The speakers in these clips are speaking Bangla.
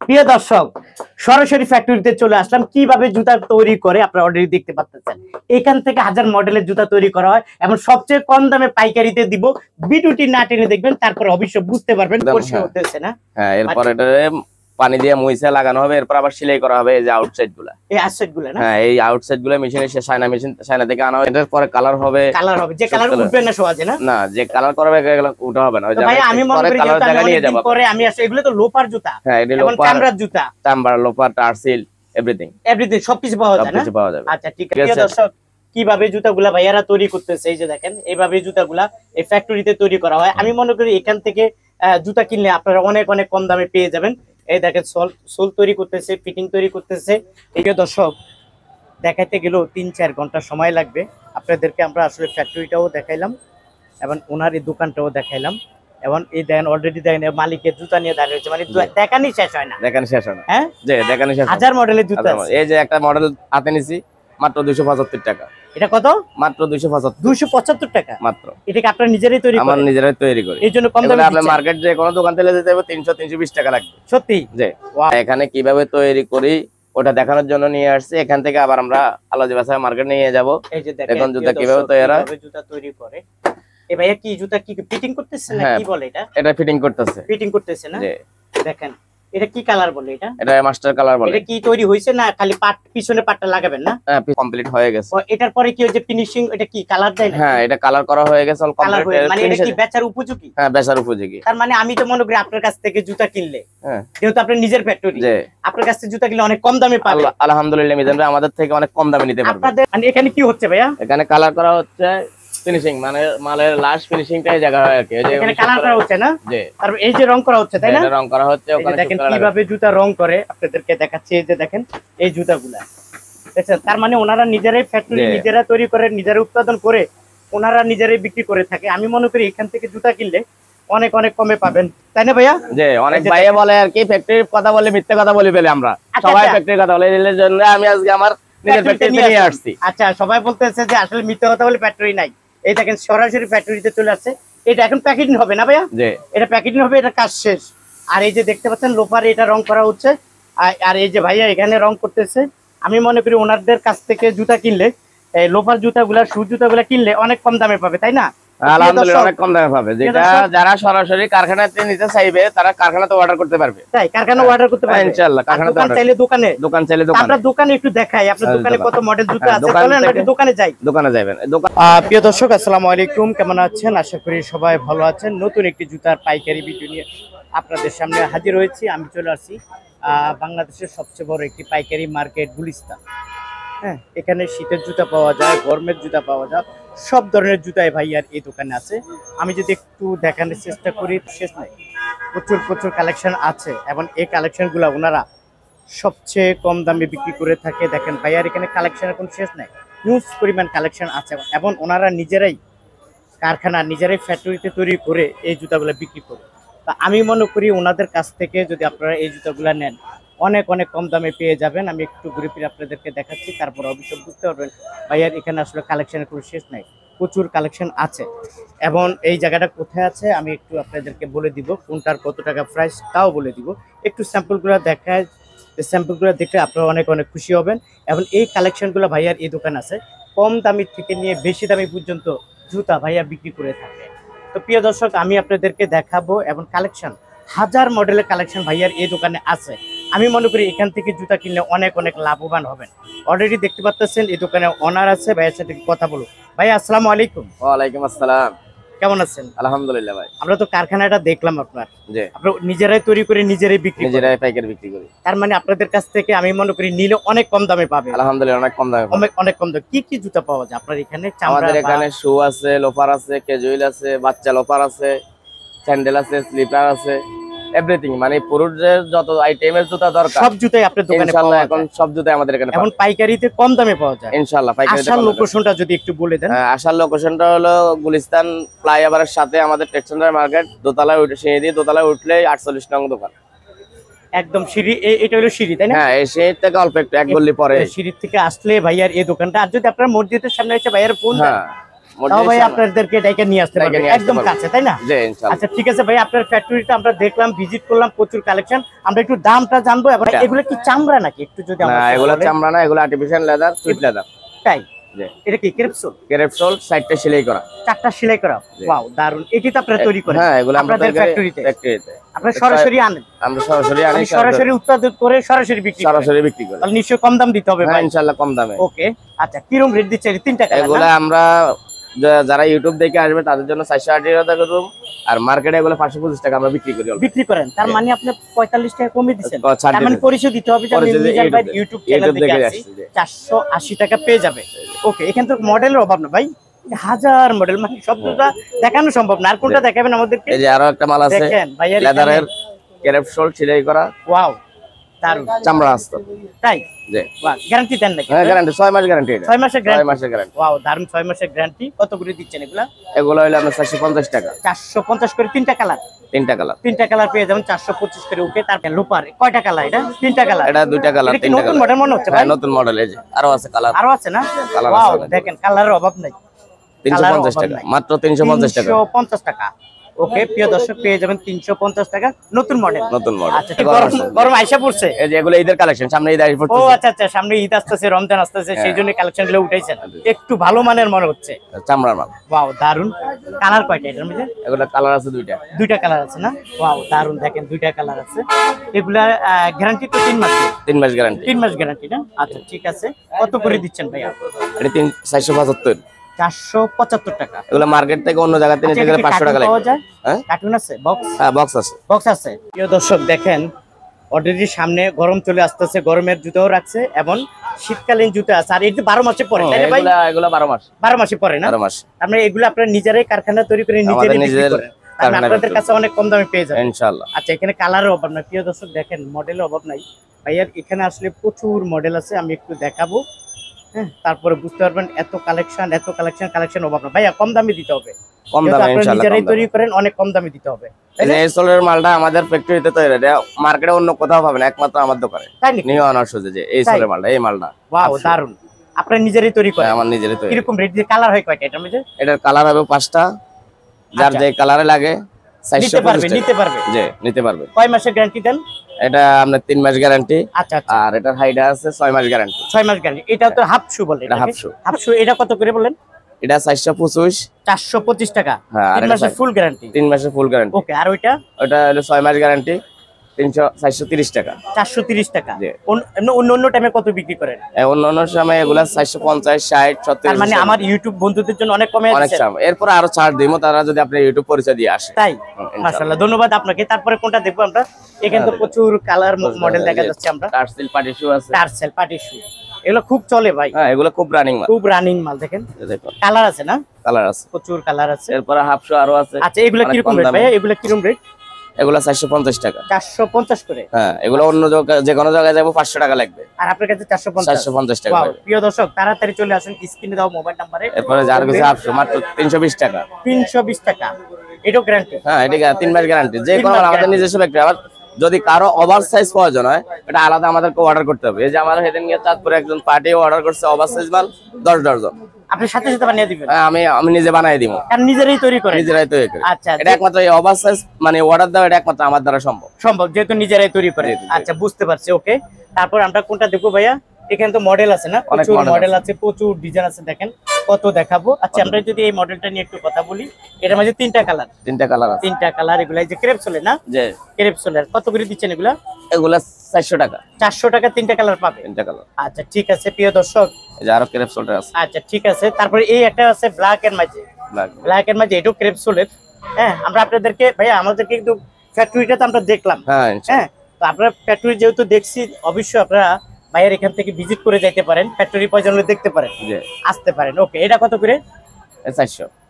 প্রিয় দর্শক, সরাসরি ফ্যাক্টরিতে চলে আসলাম। কিভাবে জুতা তৈরি করে আপনারা অলরেডি দেখতে পাচ্ছেন। এখান থেকে হাজার মডেলের জুতা তৈরি করা হয় এবং সবচেয়ে কম দামে পাইকারিতে দিব। ভিডিওটি না টেনে দেখবেন, তারপর অবশ্যই বুঝতে পারবেন পরিষ্কার হতেছে না। হ্যাঁ, এরপর এটা পানি দিয়ে মুইসা লাগানো হবে, এরপর আবার সেলাই করা হবে। এই যে আউটসাইড গুলা, এই আউটসাইড গুলা না? হ্যাঁ, এই আউটসাইড গুলা মেশিনে চায়না থেকে আনা হয়। এটার পরে কালার হবে, যে কালার উঠবে না সহজে না? না, যে কালার করবে ওটা হবে না। ওই যে ভাই আমি মনে করি কালার জায়গা নিয়ে যাব পরে আমি আসলে এগুলো তো লোপার জুতা। হ্যাঁ, এটা লোপার, চামড়ার জুতা, চামড়া, লোপার, টার্সিল, এভরিথিং সবকিছু পাওয়া যায় না? সবকিছু পাওয়া যাবে। আচ্ছা, ঠিক আছে দর্শক, কিভাবে জুতাগুলা ভাইয়ারা তৈরি করতেছে এই যে দেখেন, এইভাবে জুতাগুলা এই ফ্যাক্টরিতে তৈরি করা হয়। আমি মনে করি এখান থেকে জুতা কিনলে আপনারা অনেক অনেক কম দামে পেয়ে যাবেন। এই দেখেন সোল তৈরি করতেছে, ফিটিং তৈরি করতেছে। এই দর্শক, দেখাইতে গেলেও ৩-৪ ঘন্টা সময় লাগবে। আপনাদেরকে আমরা আসলে ফ্যাক্টরিটাও দেখাইলাম এবং ওনার এই দোকানটাও দেখাইলাম। এবং এই দেখেন অলরেডি দেখেন মালিকের জুতা নিয়ে দাঁড়িয়ে রয়েছে, মানে দেখানি শেষ হয় না। দেখানি শেষ হয় না, হ্যাঁ, যে দেখানি শেষ। হাজার মডেলের জুতা আছে। এই যে একটা মডেল হাতে নিছি মাত্র 275 টাকা। এটা কত? মাত্র 275 টাকা মাত্র। এটা কি আপনারা নিজেরাই তৈরি করেন? আমরা নিজেরাই তৈরি করি। এই জন্য কম দামে আপনি মার্কেট যে কোনো দোকান থেকে যেতে হবে 300-320 টাকা লাগবে। সত্যি? যে এখানে কিভাবে তৈরি করি ওটা দেখানোর জন্য নিয়ে আসছি। এখান থেকে আবার আমরা আলাদা বাসায় মার্কেট নিয়ে যাব। এই যে দেখেন এখন জুতা কিভাবে জুতা তৈরি করে। এ ভাইয়া কি জুতা কি ফিটিং করতেছে না কি বলে এটা? এটা ফিটিং করতেছে। ফিটিং করতেছে না? জি। দেখেন এটা কি কালার বলে এটা? এটা মাস্টার কালার বলে। এটা কি তৈরি হইছে না খালি পাট পিছনে পাটটা লাগাবেন না? হ্যাঁ, কমপ্লিট হয়ে গেছে। এটার পরে কি যে ফিনিশিং, এটা কি কালার দেয় না? হ্যাঁ, এটা কালার করা হয়ে গেছে, অল কমপ্লিট। মানে এটা কি বেচার উপযোগী? হ্যাঁ, বেচার উপযোগী। তার মানে আমি তো মনে করি আপনার কাছ থেকে জুতা কিনলে, হ্যাঁ, যেহেতু আপনার নিজের ফ্যাক্টরি, আপনার কাছ থেকে জুতা কিনলে অনেক কম দামে পাবেন। আলহামদুলিল্লাহ, মিজান ভাই আমাদের থেকে অনেক কম দামে নিতে পারবেন। আপনাদের মানে এখানে কি হচ্ছে ভাইয়া? এখানে কালার করা হচ্ছে, ফিনিশিং মানে মালের লাস্ট ফিনিশিংটাই জায়গা হয় আর কি। এই যে এখানে কালার করা হচ্ছে না? জি। তারপর এই যে রং করা হচ্ছে, তাই না? এটা রং করা হচ্ছে। ওখানে দেখেন কিভাবে জুতা রং করে, আপনাদেরকে দেখাচ্ছি। এই যে দেখেন এই জুতাগুলা, দেখছেন? তার মানে ওনারা নিজেরাই ফ্যাক্টরি, নিজেরা তৈরি করে, নিজেরা উৎপাদন করে, ওনারা নিজেরাই বিক্রি করে থাকে। আমি মনে করি এখান থেকে জুতা কিনলে অনেক অনেক কমে পাবেন, তাই না ভাইয়া? জি। অনেক ভাইয়া বলে আর কি ফ্যাক্টরির কথা বলে মিথ্যা কথা বলে ফেলে। আমরা সবাই ফ্যাক্টরির কথা বলে, এর জন্য আমি আজকে আমার নিজের ফ্যাক্টরি নিয়ে আসছি। আচ্ছা, সবাই বলতেছে যে আসলে মিথ্যা কথা বলে ফ্যাক্টরি নাই। এই দেখেন সরাসরি ফ্যাক্টরিতে চলে আসছে। এটা এখন প্যাকেটিং হবে না ভাইয়া? জি, এটা প্যাকেটিং হবে, এটা কাজ শেষ। আর এই যে দেখতে পাচ্ছেন লোপারে এটা রং করা হচ্ছে। আর এই যে ভাইয়া এখানে রং করতেছে। আমি মনে করি ওনাদের কাছ থেকে জুতা কিনলে, এই লোপার জুতাগুলা, শু জুতাগুলা কিনলে অনেক কম দামে পাবে, তাই না? আলহামদুলিল্লাহ, অনেক কম দামে পাবে। যেটা যারা সরাসরি কারখানাতে নিতে চাইবে তারা কারখানাতে অর্ডার করতে পারবে। তাই কারখানা অর্ডার করতে পারবে ইনশাআল্লাহ। কারখানাতে দোকান চাইলে দোকানে, দোকান চাইলে দোকানে। আমরা দোকানে একটু দেখাই, আপনার দোকানে কত মডেল জুতা আছে, চলেন আমরা দোকানে যাই। দোকানে যাবেন। প্রিয় দর্শক, আসসালামু আলাইকুম, কেমন আছেন? আশা করি সবাই ভালো আছেন। নতুন একটি জুতার পাইকারি ভিডিও নিয়ে আপনাদের সামনে হাজির হয়েছি। আমি চলে আসছি বাংলাদেশের সবচেয়ে বড় একটি পাইকারি মার্কেট গুলিস্তান। হ্যাঁ, এখানে শীতের জুতা পাওয়া যায়, গরমের জুতা পাওয়া যায়, সব ধরনের জুতাই ভাইয়ার এই দোকানে আছে। আমি যদি একটু দেখানোর চেষ্টা করি, শেষ নাই, প্রচুর প্রচুর কালেকশন আছে এবং এই কালেকশনগুলো ওনারা সবচেয়ে কম দামে বিক্রি করে থাকে। দেখেন ভাইয়ার এখানে কালেকশনের কোনো শেষ নাই, হিউজ পরিমাণ কালেকশন আছে এবং ওনারা নিজেরাই কারখানা, নিজেরাই ফ্যাক্টরিতে তৈরি করে এই জুতাগুলো বিক্রি করে। তা আমি মনে করি ওনাদের কাছ থেকে যদি আপনারা এই জুতাগুলো নেন অনেক অনেক কম দামে পেয়ে যাবেন। আমি একটু ঘুরে ফিরে আপনাদেরকে দেখাচ্ছি, তারপর অবশ্যই বুঝতে পারবেন ভাইয়ার এখানে আসলে কালেকশনের কোনো শেষ নাই, প্রচুর কালেকশন আছে। এবং এই জায়গাটা কোথায় আছে আমি একটু আপনাদেরকে বলে দিব, কোনটার কত টাকা প্রাইস তাও বলে দিব। একটু স্যাম্পলগুলো দেখায়, স্যাম্পলগুলো দেখে আপনারা অনেক অনেক খুশি হবেন। এবং এই কালেকশনগুলো ভাইয়ার এই দোকান আছে, কম দামি থেকে নিয়ে বেশি দামি পর্যন্ত জুতা ভাইয়া বিক্রি করে থাকে। তো প্রিয় দর্শক, আমি আপনাদেরকে দেখাবো এবং কালেকশন, হাজার মডেলের কালেকশন ভাইয়ার এই দোকানে আছে। আমি মনে করি এখান থেকে জুতা কিনলে অনেক অনেক লাভবান হবেন। অলরেডি দেখতে পাচ্ছেন এই দোকানে ওনার আছে, ভাইয়ের সাথে কথা বলুন। ভাই আসসালামু আলাইকুম। ওয়ালাইকুম আসসালাম। কেমন আছেন? আলহামদুলিল্লাহ ভাই। আমরা তো কারখানাটা দেখলাম আপনার, আপনারা নিজেরাই তৈরি করে নিজেরাই বিক্রি, নিজেরাই পাইকারি বিক্রি করি। তার মানে আপনাদের কাছ থেকে আমি মনে করি নিলে অনেক কম দামে পাবে। আলহামদুলিল্লাহ, অনেক কম দামে, অনেক কম দামে। কি কি জুতা পাওয়া যায় আপনার এখানে? আমাদের এখানে শু আছে, লোফার আছে, ক্যাজুয়াল আছে, বাচ্চা লোফার আছে, স্যান্ডেল আছে, স্লিপার আছে, এভরিথিং। মানে পুরুষদের যত আইটেমের জুতা দরকার সব জুতাই আপনার দোকানে পাওয়া যায়। এখন সব জুতাই আমাদের এখানে এখন পাইকারিতে কম দামে পাওয়া যায় ইনশাআল্লাহ। পাইকারিতে। আসার লোকেশনটা যদি একটু বলে দেন। আসার লোকেশনটা হলো গুলিস্তান ফ্লাইওভারের সাথে আমাদের টেক্সটাইল মার্কেট, দোতলায় উঠে সিঁড়ি দিয়ে দোতলায় উঠলেই 48 নং দোকান। একদম সিঁড়ি, এটা হলো সিঁড়ি, তাই না? হ্যাঁ, এই সিঁড়ি থেকে অল্প একটু এক গলি পরে, সিঁড়ি থেকে আসলে ভাইয়ার এই দোকানটা। আর যদি আপনারা মসজিদের সামনে এসে ভাইয়ার ফোন দেন, তাও ভাই আপনাদেরকে ডাইকা নিয়ে আসতে পারবেন একদম কাছে, তাই না? জি ইনশাআল্লাহ। আচ্ছা ঠিক আছে ভাই, আপনার ফ্যাক্টরিটা আমরা দেখলাম, ভিজিট করলাম, প্রচুর কালেকশন। আমরা একটু দামটা জানবো। এবং এগুলো কি চামড়া নাকি একটু যদি আমরা? না এগুলো চামড়া না, এগুলো আর্টিফিশিয়াল লেদার, সুইট লেদার। তাই? এটা কি ক্রেপসোল? ক্রেপসোল 4টা সেলাই করা। 4টা সেলাই করা। ওয়াও দারুন। এটি তো আপনারা তৈরি করেন? হ্যাঁ এগুলো আপনাদের ফ্যাক্টরিতে। আপনারা সরাসরি আনেন? আমরা সরাসরি আনি, সরাসরি উৎপাদন করে সরাসরি বিক্রি করি। তাহলে নিশ্চয়ই কম দাম দিতে হবে ভাই? হ্যাঁ ইনশাআল্লাহ কম দামে। ওকে আচ্ছা, কিরকম রেট দিচ্ছেন এই 3টা কালার? এগুলো আমরা যারা ইউটিউব দেখে আসবে তাদের জন্য 480 টাকা রুম, আর মার্কেটে এগুলো 525 টাকা আমরা বিক্রি করেন। তার মানে আপনি 45 টাকা কমিয়ে দিচ্ছেন। তার মানে পরিশোধ দিতে হবে যে মিজান ভাই ইউটিউব চ্যানেল থেকে আসি 480 টাকা পেয়ে যাবে। ওকে, এখানে তো মডেলের অভাব না ভাই, হাজার মডেল, মানে সবটা দেখানো সম্ভব না। আর কোনটা দেখাবেন আমাদেরকে? এই যে আরো একটা মাল আছে দেখেন ভাইয়া, লেদারের ক্রেপসোল সেলাই করা। ওয়াও দারুন, চামড়া আস্ত। তাই? জি। বাহ, গ্যারান্টি দেন নাকি? হ্যাঁ গ্যারান্টি, 6 মাস গ্যারান্টি। এটা 6 মাসের গ্যারান্টি? 6 মাসের গ্যারান্টি। ওয়াও দারুন, 6 মাসের গ্যারান্টি। কত করে দিচ্ছেন এগুলা? এগুলো হলো আপনার 450 টাকা। 450 করে 3টা কালার? 3টা কালার পেয়ে যাবেন 425 করে। ওকে, তারপর লুপার কয়টা কালার? এটা 3টা কালার। এটা 2টা কালার, 3টা কালার। নতুন মডেল মনে হচ্ছে ভাই? হ্যাঁ নতুন মডেল। এই যে আরো আছে কালার। আরো আছে না? ওয়াও দেখেন, কালারের অভাব নাই। 350 টাকা, মাত্র 350 টাকা। 350 টাকা। ওকে প্রিয় দর্শক, পেয়ে যাবেন 350 টাকা, নতুন মডেল। আচ্ছা, গরম আইসা পড়ছে। এই যে এগুলো ঈদের কালেকশন, সামনে ঈদ আসছে। ও আচ্ছা আচ্ছা, সামনে ঈদ আসতেছে, রমজান আসতেছে, সেই জন্য কালেকশনগুলো উঠাইছেন। একটু ভালো মানের মনে হচ্ছে, চামড়ার মাল। ওয়াও দারুন। কালার কয়টা এটার মধ্যে? এগুলো কালার আছে 2টা কালার আছে না? ওয়াও দারুন, দেখেন 2টা কালার আছে। এগুলা গ্যারান্টি তো 3 মাস? 3 মাস গ্যারান্টি। 3 মাস গ্যারান্টি না? আচ্ছা ঠিক আছে। কত করে দিচ্ছেন ভাইয়া? এটা 475। 475 টাকা। এগুলো মার্কেট থেকে অন্য জায়গা থেকে নিতে গেলে 500 টাকা লাগে। হ্যাঁ কার্টুন আছে? বক্স? হ্যাঁ বক্স আছে। বক্স আছে। প্রিয় দর্শক দেখেন, অলরেডি সামনে গরম চলে আসতেছে, গরমের জুতাও রাখছে এবং শীতকালীন জুতা আছে। আর এটা 12 মাসে পরে, তাই না ভাই? এগুলো 12 মাস। 12 মাসে পরে না? 12 মাস। আমরা এগুলো আপনারা নিজেরাই কারখানা তৈরি করে নিজেরাই বিক্রি করেন, আপনাদের কাছে অনেক কম দামে পেয়ে যাবেন ইনশাআল্লাহ। আচ্ছা, এখানে কালারের অভাব নাই প্রিয় দর্শক, দেখেন মডেলের অভাব নাই ভাইয়ার। এখানে আসলে প্রচুর মডেল আছে, আমি একটু দেখাবো। হ্যাঁ, তারপরে বুঝতে পারবেন এত কালেকশন অভাব না ভাইয়া। কম দামে দিতে হবে, কম দামে ইনশাআল্লাহ। নিজেরাই তৈরি করেন, অনেক কম দামে দিতে হবে। এই সোলের মালটা আমাদের ফ্যাক্টরিতে তৈরি, এটা মার্কেটে অন্য কোথাও পাবেন, একমাত্র আমার দোকানে। নিউ অনার সুজে যে এই সোলের মালটা, এই মালটা। ওয়াও দারুন, আপনারা নিজেরাই তৈরি করেন? আমার নিজেরাই তৈরি। কিরকম রেট দিয়ে? কালার হয় কয়টা এটার মধ্যে? এটার কালার হবে 5টা, যার যে কালারে লাগে নিতে পারবে। জি নিতে পারবে। কয় মাসের গ্যারান্টি দেন? এটা আপনার 3 মাস গ্যারান্টি। আচ্ছা আচ্ছা। আর এটার হাইডা আছে 6 মাস গ্যারান্টি। 6 মাস গ্যারান্টি। এটা তো হাফ শু বলে? এটা হাফ শু। এটা কত করে বলেন? এটা 425 টাকা। 3 মাসের ফুল গ্যারান্টি? 3 মাসের ফুল গ্যারান্টি। ওকে, আর ওইটা হলো 6 মাস গ্যারান্টি, 430 টাকা। 430 টাকা। অন্য টাইমে কত বিক্রি করেন? অন্য সময় এগুলা 450, 60, 70। তার মানে আমার ইউটিউব বন্ধুদের জন্য অনেক কমে আছে। এরপর আরো ছাড় দিব তারা যদি আপনি ইউটিউব পরিচয় দিয়ে আসে। তাই? মাশাআল্লাহ, ধন্যবাদ আপনাকে। তারপরে কোনটা দেখবো আমরা? এখানে তো প্রচুর কালার মডেল দেখা যাচ্ছে। আমরা টার্সেল পার্টি শু আছে। টার্সেল পার্টি শু এগুলো খুব চলে ভাই। হ্যাঁ এগুলো খুব রানিং মাল। দেখেন কালার আছে না? কালার আছে, প্রচুর কালার আছে। এরপর হাফ শু আরো আছে। আচ্ছা, এগুলো কিরকম রেট ভাই? এগুলো কিরকম রেট? এগুলা 450 টাকা। 450 করে? হ্যাঁ, এগুলো অন্য যে কোনো জায়গায় যাবো 500 টাকা লাগবে, আর আপনার কাছে 450 টাকা। প্রিয় দর্শক, তাড়াতাড়ি চলে আসুন স্ক্রিনে দাও মোবাইল নাম্বারে। এরপরে যার কাছে 800, মাত্র 320 টাকা। 320 টাকা। এটাও গ্যারান্টি? হ্যাঁ, এটা 3 মাস গ্যারান্টি। যে কোনো আমাদের নিজস্ব ফ্যাক্টরি। আবার যদি কারো ওভার সাইজ প্রয়োজন হয়, এটা আলাদা আমাদেরকে অর্ডার করতে হবে। এই যে আমার হেডেন গিয়ে চাঁদপুরে একজন পার্টি অর্ডার করছে ওভার সাইজ মাল 10 ডজন। আপনি সাথে সাথে বানিয়ে দিবেন? আমি নিজে বানিয়ে দিব। আর নিজেরাই তৈরি করেন? নিজেরাই তৈরি করি। আচ্ছা, এটা একমাত্র এই ওভার সাইজ মানে অর্ডার দাও, এটা একমাত্র আমার দ্বারা সম্ভব, যেহেতু নিজেরাই তৈরি করে। আচ্ছা, বুঝতে পারছি। ওকে, তারপর আমরা কোনটা দেখবো ভাইয়া? এখানে তো মডেল আছে না? প্রচুর মডেল আছে, প্রচুর ডিজাইন আছে। দেখেন কত দেখাবো। আচ্ছা, আমরা যদি এই মডেলটা নিয়ে একটু কথা বলি, এটার মধ্যে 3টা কালার। 3টা কালার আছে। 3টা কালার। এগুলা এই যে ক্রেপসোলের না? জি ক্রেপসোলের। কত করে দিচ্ছেন এগুলা? এগুলা 400 টাকা। 400 টাকা 3টা কালার পাবে? 3টা কালার। আচ্ছা ঠিক আছে প্রিয় দর্শক, এই যে আরো ক্রেপসোলের আছে। আচ্ছা ঠিক আছে। তারপরে এই একটা আছে ব্ল্যাক এর মাঝে। ব্ল্যাক এর মাঝে এটাও ক্রেপসোলের। হ্যাঁ, আমরা আপনাদেরকে ভাইয়া আমাদেরকে কিন্তু ফ্যাক্টরিটা তো আমরা দেখলাম। হ্যাঁ, তো আপনারা ফ্যাক্টরি যেহেতু দেখছি, অবশ্যই আপনারা ভাইয়ের এখান থেকে ভিজিট করে যাইতে পারেন, ফ্যাক্টরি প্রয়োজন হলে দেখতে পারেন, আসতে পারেন। ওকে, এটা কত করে?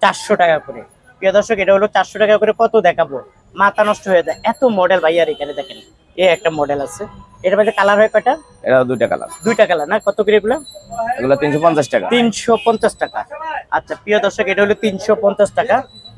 400 টাকা করে। প্রিয় দর্শক, এটা হলো 400 টাকা করে। কত দেখাবো, মাথা নষ্ট হয়ে যায়, এত মডেল ভাইয়ার এখানে। দেখেন এই একটা মডেল আছে, এটার মধ্যে কালার হয় কয়টা? এটা 2টা কালার। 2টা কালার না? কত করে এগুলো? এগুলো 350 টাকা। 350 টাকা। আচ্ছা প্রিয় দর্শক, এটা হলো 350 টাকা।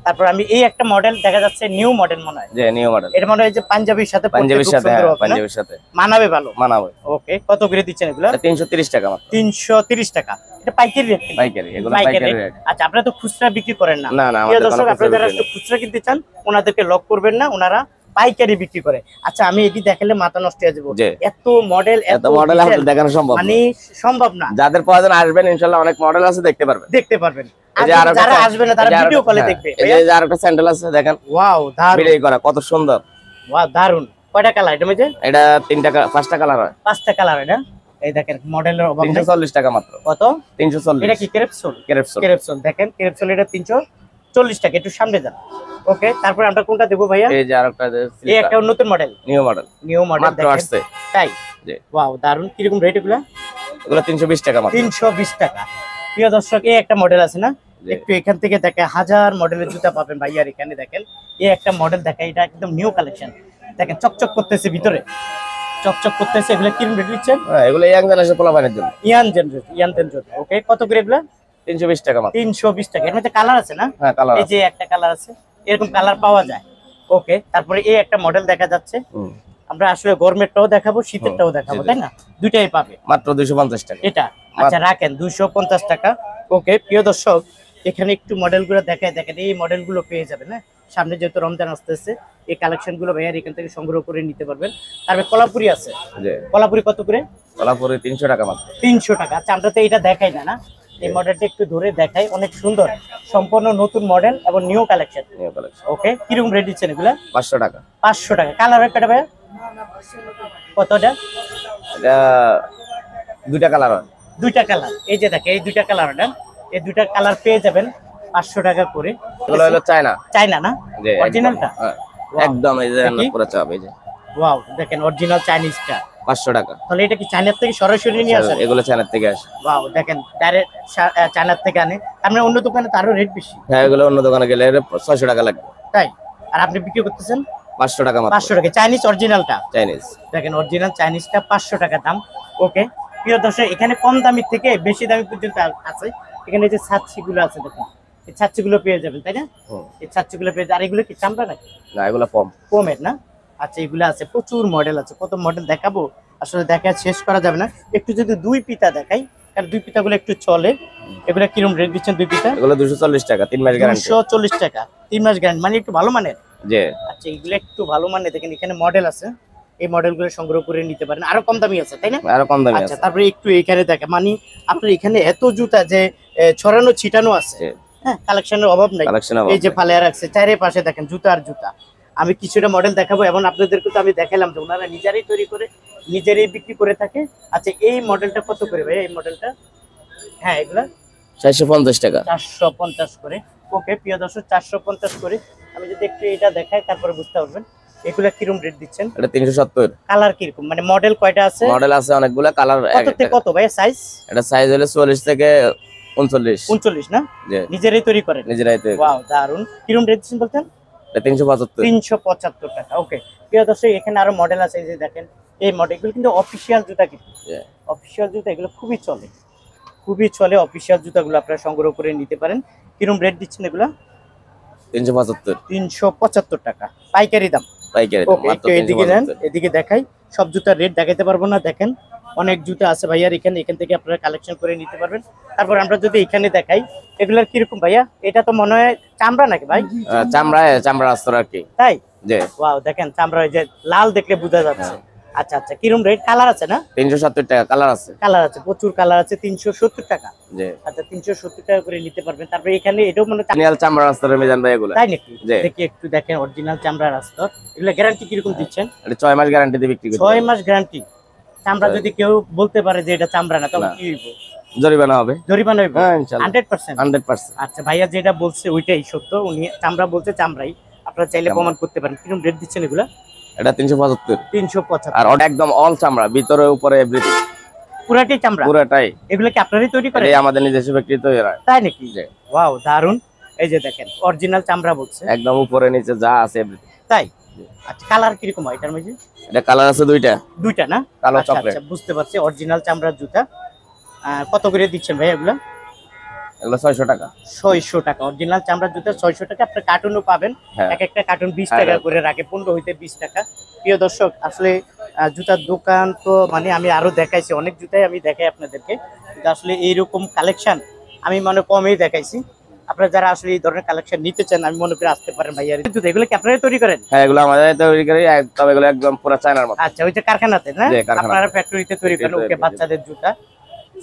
তারপর আমি এই একটা মডেল দেখা যাচ্ছে নিউ মডেল মনে হয়, যে নিউ মডেল, এটা মনে হয় যে পাঞ্জাবির সাথে পাঞ্জাবির সাথে, পাঞ্জাবির সাথে মানাবে ভালো, মানাবে। ওকে, কত করে দিচ্ছেন এগুলো? 330 টাকা মাত্র। 330 টাকা। এটা পাইকারি রেট? পাইকারি, এগুলো পাইকারি পাইকারি রেট। রেট। আচ্ছা, আপনারা তো খুচরা বিক্রি করেন না? না না, প্রিয় দর্শক, আপনারা যারা একটু খুচরা কিনতে চান ওনাদেরকে লক করবেন না, ওনারা পাইকারি বিক্রি করে। আচ্ছা, আমি এটি দেখালে মাথা নষ্ট হয়ে যাবে, এত মডেল, এত মডেল আসলে দেখানো সম্ভব মানে সম্ভব না। যাদের প্রয়োজন আসবেন, ইনশাআল্লাহ অনেক মডেল আছে, দেখতে পারবেন, দেখতে পারবেন। যারা আসবে না তারা ভিডিও কলে দেখবে। এই যে আরেকটা স্যান্ডেল আছে দেখেন, ওয়াও, দারুন ভিডিও করা, কত সুন্দর, ওয়াও দারুন। কয়টা কালার এটা মধ্যে? এটা 3টা 5টা কালার হয়, 5টা কালার। এটা এই দেখেন মডেলের অভাব নেই। 340 টাকা মাত্র। কত? 340। এটা কি ক্রেপসোল? ক্রেপসোল, ক্রেপসোল দেখেন, ক্রেপসোল এটা 340 টাকা। একটু সামনে যান। ওকে, তারপর আমরা কোনটা দেবো ভাইয়া? এই যে আরেকটা, এই একটা নতুন model, new model, new model মাত্র আসছে। তাই? জি, ওয়াও দারুন। কিরকম রেট এগুলা? এগুলো 320 টাকা মাত্র। 320 টাকা। প্রিয় দর্শক, এই একটা মডেল আছে না, একটু এখান থেকে দেখে হাজার মডেলের জুতা পাবেন ভাইয়ার এখানে। দেখেন এই একটা মডেল দেখেন, এটা একদম নিউ কালেকশন। দেখেন চকচক করতেছে, ভিতরে চকচক করতেছে। এগুলা কিরকম রেট দিচ্ছেন? এগুলো ইয়াং জেনারেশন পোলাপানের জন্য, ইয়ান জেনারেশন। ওকে, কত করে এগুলা? 320 টাকা মাত্র। 320 টাকা। এর মধ্যে কালার আছে না? হ্যাঁ, কালার এই যে একটা কালার আছে, এরকম কালার পাওয়া যায়। ওকে, তারপরে এই একটা মডেল দেখা যাচ্ছে। আমরা আসলে গরমেরটাও দেখাবো, শীতেরটাও দেখাবো, তাই না? দুইটাই পাবে মাত্র 250 টাকা। এটা আচ্ছা রাখেন 250 টাকা। ওকে, প্রিয় দর্শক, এখানে একটু মডেলগুলো দেখায়। দেখেন এই মডেলগুলো পেয়ে যাবেন। না, সামনে যেহেতু রমজান আসতেছে, এই কালেকশনগুলো ভাইয়ার এখান থেকে সংগ্রহ করে নিতে পারবেন। তারপরে কলাপুরি আছে। কলাপুরি কত করে? কলাপুরি 300 টাকা মাত্র। 300 টাকা। আচ্ছা, আমরা তো এটা দেখাই না, না এই মডেলটা একটু ধরে দেখাই, অনেক সুন্দর, সম্পূর্ণ নতুন মডেল এবং নিউ কালেকশন। ওকে, কিরকম রেট দিচ্ছেন এগুলা? 500 টাকা। 500 টাকা। কালার একটা ভাইয়া কতটা? এটা দুইটা কালার হয়, দুইটা কালার। এই যে দেখেন এই দুইটা কালার, না এই দুইটা কালার পেয়ে যাবেন 500 টাকা করে। এগুলো হলো চায়না, চায়না না অরিজিনালটা? একদম এই যে রান্না করা চাপ, এই যে ওয়াও, দেখেন অরিজিনাল চাইনিজটা 500 টাকা। তাহলে এটা কি চায়না থেকে সরাসরি নিয়ে আসেন? এগুলো চায়না থেকে আসে। ওয়াও, দেখেন ডাইরেক্ট চায়না থেকে আনে। আমরা অন্য দোকানে তো আরো রেট বেশি। হ্যাঁ, এগুলো অন্য দোকানে গেলে 600 টাকা লাগবে। তাই? আর আপনি বিক্রি করতেছেন 500 টাকা মাত্র। 500 টাকা। চাইনিজ অরিজিনালটা, চাইনিজ দেখেন অরিজিনাল চাইনিজটা 500 টাকা দাম। ওকে, প্রিয় দর্শক, এখানে কম দামি থেকে বেশি দামি পর্যন্ত আছে। এখানে যে ছাচ্ছিগুলো আছে, দেখেন এই ছাচ্ছিগুলো পেয়ে যাবেন, তাই না? এই ছাচ্ছিগুলো পেয়ে যাবেন। আর এগুলো কি চামড়া নাকি? না, এগুলো ফর্ম, ফোমের না? আচ্ছা, এগুলো আছে, প্রচুর মডেল আছে। কত মডেল দেখাবো, আসলে দেখা শেষ করা যাবে না। একটু যদি দুই পিতা দেখাই, কারণ দুই পিতাগুলো একটু চলে। এগুলো কিরকম রেট দিচ্ছেন দুই পিতা? এগুলো 240 টাকা, 3 মাস গ্যারান্টি। 240 টাকা, 3 মাস গ্যারান্টি, মানে একটু ভালো মানের। জি, আচ্ছা, এগুলো একটু ভালো মানের। দেখেন এখানে মডেল আছে, এই মডেলগুলো সংগ্রহ করে নিতে পারেন। আরো কম দামি আছে, তাই না? আরো কম দামি আচ্ছা, আছে। তারপরে একটু এখানে দেখেন, মানে আপনার এখানে এত জুতা যে ছড়ানো ছিটানো আছে। হ্যাঁ, কালেকশনের অভাব নাই। এই যে ফালিয়া রাখছে চারে পাশে, দেখেন জুতা আর জুতা। আমি কিছুটা মডেল দেখাবো এবং আপনাদেরকে তো আমি দেখালাম যে ওনারা নিজেরাই তৈরি করে নিজেরাই বিক্রি করে থাকে। আচ্ছা, এই মডেলটা কত করে ভাই? এই মডেলটা, হ্যাঁ, এগুলা 450 টাকা, 450 করে। ওকে, প্রিয় দর্শক, 450 করে। আমি যদি একটু এটা দেখাই, তারপরে বুঝতে পারবেন এগুলা কিরকম রেট দিচ্ছেন। এটা 370। কালার কিরকম, মানে মডেল কয়টা আছে? মডেল আছে অনেকগুলা, কালার কত থেকে কত ভাই সাইজ? এটা সাইজ হলো 44 থেকে 39। 39 না? জি, নিজেরাই তৈরি করেন? নিজেরাই তৈরি। ওয়াও, দারুন। কিরকম রেট দিচ্ছেন বলতেন? এটা 375। 375 টাকা। ওকে, প্রিয় দর্শক, এখানে আরো মডেল আছে। এই যে দেখেন এই মডেলগুলো কিন্তু অফিশিয়াল জুতা, কিন্তু অফিশিয়াল জুতা, এগুলো খুবই চলে, খুবই চলে। অফিশিয়াল জুতাগুলো আপনারা সংগ্রহ করে নিতে পারেন। কিরকম রেট দিচ্ছেন এগুলা? 375। 375 টাকা পাইকারি দাম। পাইকারি ওকে, একটু এদিকে নেন, এদিকে দেখাই। সব জুতার রেট দেখাতে পারবো না, দেখেন অনেক জুতা আছে ভাইয়ার এখানে, এখান থেকে আপনারা কালেকশন করে নিতে পারবেন। তারপর আমরা যদি এখানে দেখাই, এগুলার কিরকম ভাইয়া? এটা তো মনে হয় চামড়া নাকি ভাই? চামড়া আস্তর আর কি। তাই? জি, ওয়াও, দেখেন চামড়া, ওই যে লাল দেখলে বোঝা যাচ্ছে। আচ্ছা আচ্ছা, কিরকম রেট? কালার আছে না? 370 টাকা, কালার আছে। কালার আছে, প্রচুর কালার আছে। 370 টাকা। জি, আচ্ছা, 370 টাকা করে নিতে পারবেন। তারপরে এখানে এটাও মানে অরিজিনাল চামড়া আস্তরের মিজান ভাই এগুলো। তাই নাকি? জি, দেখি একটু দেখেন, অরিজিনাল চামড়ার আস্তর। এগুলা গ্যারান্টি কিরকম দিচ্ছেন? এটা 6 মাস গ্যারান্টি দিয়ে বিক্রি করি। 6 মাস গ্যারান্টি। চামড়া যদি কেউ বলতে পারে যে এটা চামড়া না, তখন কি হইব? জরিমানা হবে। জরিমানা হইব? হ্যাঁ, ইনশাআল্লাহ 100%। 100%। আচ্ছা, ভাইয়া যেটা বলছে ওইটাই সত্য। উনি চামড়া বলছে, চামড়াই। আপনারা চাইলে প্রমাণ করতে পারেন। কিরকম রেট দিচ্ছেন এগুলা? এটা 375। 375। আর ওটা একদম অল চামড়া, ভিতরে উপরে এভরিথিং, পুরাটাই চামড়া? পুরোটাই। এগুলো কি আপনারাই তৈরি করেন? এই আমাদের নিজস্ব ফ্যাক্টরি তৈরি হয়। তাই নাকি? জি, ওয়াও, দারুন। এই যে দেখেন অরিজিনাল চামড়া বলছে, একদম উপরে নিচে যা আছে এভরিথিং। তাই? আচ্ছা, কালার কিরকম হয় এটার মধ্যে? এটা কালার আছে দুইটা। দুইটা না? কালো আচ্ছা চকলেট। আচ্ছা, বুঝতে পারছি। অরিজিনাল চামড়ার জুতা। কত করে দিচ্ছেন ভাই এগুলা? এগুলো 600 টাকা। 600 টাকা অরিজিনাল চামড়ার জুতা 600 টাকা। আপনার কার্টুনও পাবেন, হ্যাঁ। এক একটা কার্টুন 20 টাকা করে রাখে, 15 হইতে 20 টাকা। প্রিয় দর্শক, আসলে জুতার দোকান তো মানে আমি আরো দেখাইছি, অনেক জুতাই আমি দেখাই আপনাদেরকে, কিন্তু আসলে এইরকম কালেকশন আমি মনে কমই দেখাইছি। আপনারা যারা আসলে এই ধরনের কালেকশন নিতে চান, আমি মনে করি আসতে পারেন ভাইয়া। জুতা এগুলো কি আপনারাই তৈরি করেন? হ্যাঁ, এগুলো আমাদের তৈরি করি, তবে এগুলো একদম পুরো চায়নার মতো। আচ্ছা, ওইটা কারখানাতে না, জি, কারখানাতে। আপনারা ফ্যাক্টরিতে তৈরি করেন। ওকে, বাচ্চাদের জুতা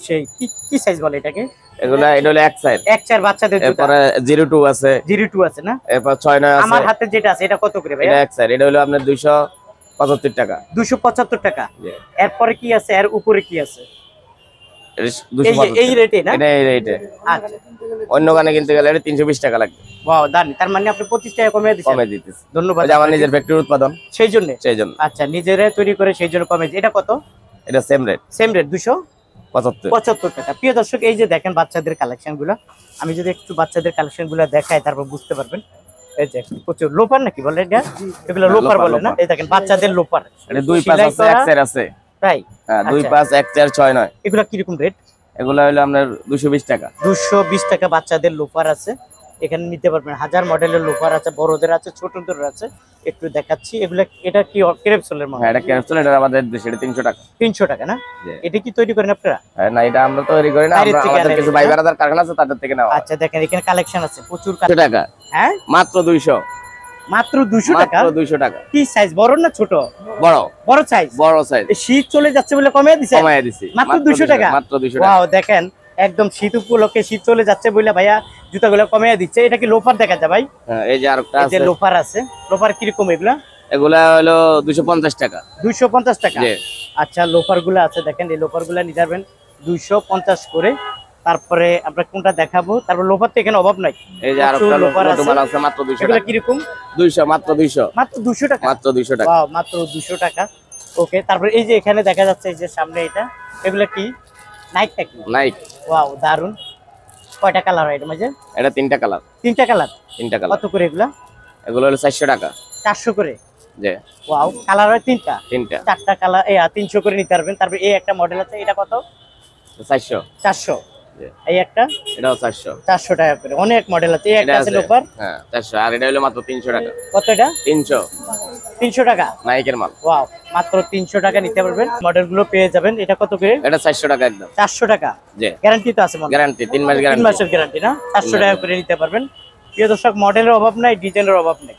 সেই কি সাইজ বলে এটাকে? এটা হলো এক সাইজ, এক চার বাচ্চাদের জুতা। এরপরে 02 আছে, 02 আছে না? এরপর 69 আছে। আমার হাতে যেটা আছে এটা কত করে ভাই? এটা এক সাইজ, এটা হলো আপনার 275 টাকা। 275 টাকা। জি। এরপরে কি আছে, এর উপরে কি আছে? এটা 275 এই রেটে না? এটা এই রেটে। আচ্ছা, অন্য গানে কিনতে গেলে এটা 320 টাকা লাগবে। ওয়াও, দান। তার মানে আপনি 25 টাকা কমে দিচ্ছেন। কমে দিতেছি, ধন্যবাদ। এটা আমার নিজের ফ্যাক্টরি উৎপাদন, সেই জন্য। আচ্ছা, নিজেরাই তৈরি করে সেই জন্য কমে। এটা কত? এটা সেম রেট, সেম রেট 275 75 টাকা। প্রিয় দর্শক, এই যে দেখেন বাচ্চাদের কালেকশন গুলা, আমি যদি একটু বাচ্চাদের কালেকশন গুলা দেখাই তারপর বুঝতে পারবেন। এই যে প্রচুর লোপার নাকি বলে এটা, এগুলো লোপার বলে না? এই দেখেন বাচ্চাদের লোপার, এটা 2.5 আছে, এক সাইজ আছে। তাই? হ্যাঁ, 2.5 এক চার 6.9। এগুলা কি রকম রেট? এগুলো হলো আপনার 220 টাকা। 220 টাকা বাচ্চাদের লোফার আছে, এখানে নিতে পারবেন। হাজার মডেলের লোফার আছে, বড়দের আছে, ছোটদের আছে। একটু দেখাচ্ছি এগুলা। এটা কি ক্রেপসোলের মতো? হ্যাঁ, এটা ক্যাপসুল, এটা আমাদের দেশে 300 টাকা। 300 টাকা না? এটা কি তৈরি করেন আপনারা? হ্যাঁ, না, এটা আমরা তৈরি করি না, বাইরের থেকে আমাদের আনেন কিছু এটা? ভাই বেরাদার কারখানা আছে, তাদের থেকে নেওয়া। আচ্ছা, দেখেন এখানে কালেকশন আছে প্রচুর। 200 টাকা। হ্যাঁ, মাত্র 200। মাত্র 200 টাকা? মাত্র 200 টাকা। কি সাইজ, বড় না ছোট? বড়। বড় সাইজ। বড় সাইজ। শীত চলে যাচ্ছে বলে কমিয়ে দিছেন? কমায় দিছি, মাত্র 200 টাকা। মাত্র 200 টাকা। ওয়াও, দেখেন একদম শীত উপলক্ষে, শীত চলে যাচ্ছে বলে ভাইয়া জুতাগুলো কমিয়ে দিচ্ছে। এটা কি লোফার দেখা যায় ভাই? হ্যাঁ, এই যে আরেকটা এই যে আছে, লোফার আছে। লোফার কি রকম এগুলা? এগুলা হলো 250 টাকা। 250 টাকা। জি। আচ্ছা, লোফার গুলো আছে, দেখেন এই লোফার গুলা নিতে পারবেন 250 করে। তারপরে আমরা কোনটা দেখাবো? তারপর লোফার তো এখানে অভাব নাই। এই যে আরেকটা লোফার আছে মাত্র 200 এগুলা টাকা। কি রকম? 200, মাত্র 200। মাত্র 200 টাকা। মাত্র 200 টাকা। ওয়াও, মাত্র 200 টাকা। ওকে, তারপর এই যে এখানে দেখা যাচ্ছে এই যে সামনে এটা, এগুলা কি নাইক নাকি? নাইক। ওয়াও, দারুন। কয়টা কালার হয় এর মাঝে? এটা 3টা কালার। 3টা কালার। 3টা কালার। কত করে এগুলা? এগুলো হলো 400 টাকা। 400 করে। জি। ওয়াও, কালার হয় 3টা। 3টা। 4টা কালার 300 করে নিতে পারবেন। তারপর এই একটা মডেল আছে, এটা কত? 400। 400। জি। এই একটা এটাও 400। 400 টাকা করে। অনেক মডেল আছে। এই একটা আছে লোফার। হ্যাঁ, 400। আর এটা হলো মাত্র 300 টাকা। কত এটা? 300। 300 টাকা। নাইকের মাল। ওয়াও, মাত্র 300 টাকা নিতে পারবেন। মডেলগুলো পেয়ে যাবেন। এটা কত করে? এটা 400 টাকা একদম। 400 টাকা। জি। গ্যারান্টি তো আছে মনে হয়? গ্যারান্টি 3 মাস 3 গ্যারান্টি। মাসের গ্যারান্টি না? 400 টাকা করে নিতে পারবেন। প্রিয় দর্শক, মডেলের অভাব নাই, ডিজাইনের অভাব নেই।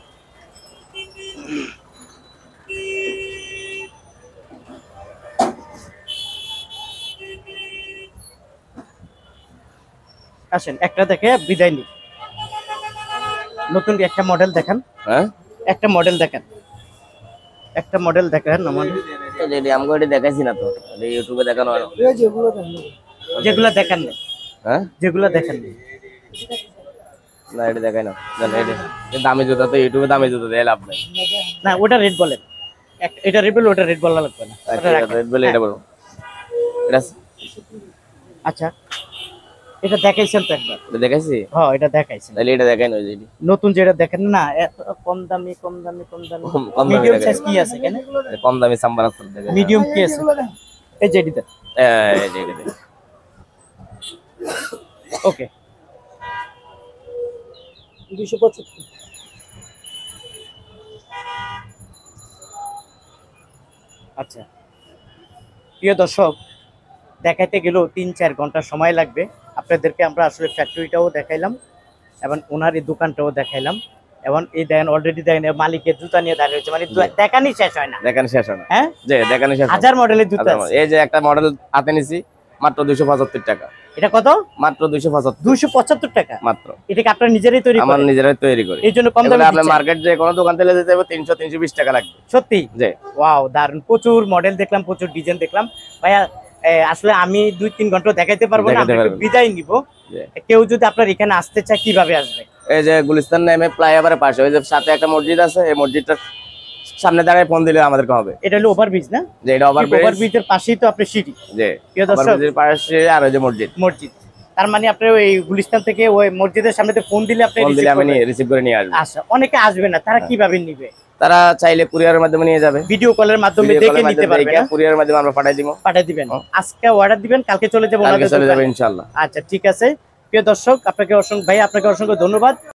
আসেন একটা দেখে বিদায় নিই। নতুন একটা মডেল দেখান। হ্যাঁ, একটা মডেল দেখান। একটা মডেল দেখান আমাদের। এই আমগো এটা দেখাইছি না তো, এটা ইউটিউবে দেখানো হলো। যেগুলা দেখান না, হ্যাঁ, যেগুলা দেখান না। না, এটা দেখাই না। জান এটা দামি জুতা, তো ইউটিউবে দামি জুতা দিয়ে লাভ নাই। না, ওটা রেড বলেন। এটা রেড বলে, ওটা রেড বলা লাগবে না। ওটা রাখেন। রেড বলে এটা বলো। এটা আচ্ছা, এটা দেখাইছেন তো একবার? এটা দেখাইছি। হ্যাঁ, এটা দেখাইছেন। তাহলে এটা দেখাই না, ওই যে এটি। নতুন যেটা দেখেন না, এত কম দামি, কম দামি, কম দামি। কম দামি মিডিয়াম দেখাই। সাইজ কি আছে এখানে? কম দামি সাম্বার আছে দেখাই। মিডিয়াম কি আছে? এই যে এটিতে। এই যে এটা। ওকে, 275। আচ্ছা, প্রিয় দর্শক, দেখাইতে গেলেও 3-4 ঘন্টা সময় লাগবে। আপনাদেরকে আমরা আসলে ফ্যাক্টরিটাও দেখাইলাম এবং ওনার এই দোকানটাও দেখাইলাম। এবং এই দেখেন অলরেডি দেখেন মালিকের জুতা নিয়ে দাঁড়িয়ে হচ্ছে, মানে দেখানি শেষ হয় না। দেখানি শেষ হয় না। হ্যাঁ, যে দেখানি শেষ হয় না। হাজার মডেলের জুতা আছে। এই যে একটা মডেল হাতে নিছি, মাত্র 275 টাকা। এটা কত? মাত্র 275। 275 টাকা মাত্র। এটা কি আপনারা নিজেরাই তৈরি আমার করেন? নিজেরাই তৈরি করি। এই জন্য কম দামে আপনি দিচ্ছেন? মার্কেট যে কোনো দোকান থেকে যেতে হবে 300-320 টাকা লাগবে। সত্যি? জি। ওয়াও, দারুন। প্রচুর মডেল দেখলাম, প্রচুর ডিজাইন দেখলাম ভাইয়া। আসলে আমি 2-3 ঘন্টা দেখাইতে পারবো না, আমরা একটু বিদায় নিব। কেউ যদি আপনার এখানে আসতে চায় কিভাবে আসবে? এই যে গুলিস্তান নেমে ফ্লাইওভারের পাশে ওই যে সাথে একটা মসজিদ আছে, এই মসজিদটার সামনে দাঁড়িয়ে ফোন দিলে আমাদেরকে হবে। এটা হলো ওভারব্রিজ না? যে এটা ওভারব্রিজের পাশেই তো আপনার সিটি। জি। প্রিয় দর্শক, ওভারব্রিজের পাশে আর ওই যে মসজিদ। মসজিদ। তার মানে আপনি ওই গুলিস্তান থেকে ওই মসজিদের সামনে ফোন দিলে আপনি ফোন দিলে আমি রিসিভ করে নিয়ে আসবো। আচ্ছা, অনেকে আসবে না, তারা কিভাবে নিবে? তারা চাইলে কুরিয়ারের মাধ্যমে নিয়ে যাবে। ভিডিও কলের মাধ্যমে দেখে নিতে পারবে না? কুরিয়ারের মাধ্যমে আমরা পাঠিয়ে দিব। পাঠিয়ে দিবেন। আজকে অর্ডার দিবেন, কালকে চলে যাবো। কালকে চলে যাবে ইনশাআল্লাহ। আচ্ছা, ঠিক আছে। প্রিয় দর্শক, আপনাকে অসংখ্য ধন্যবাদ।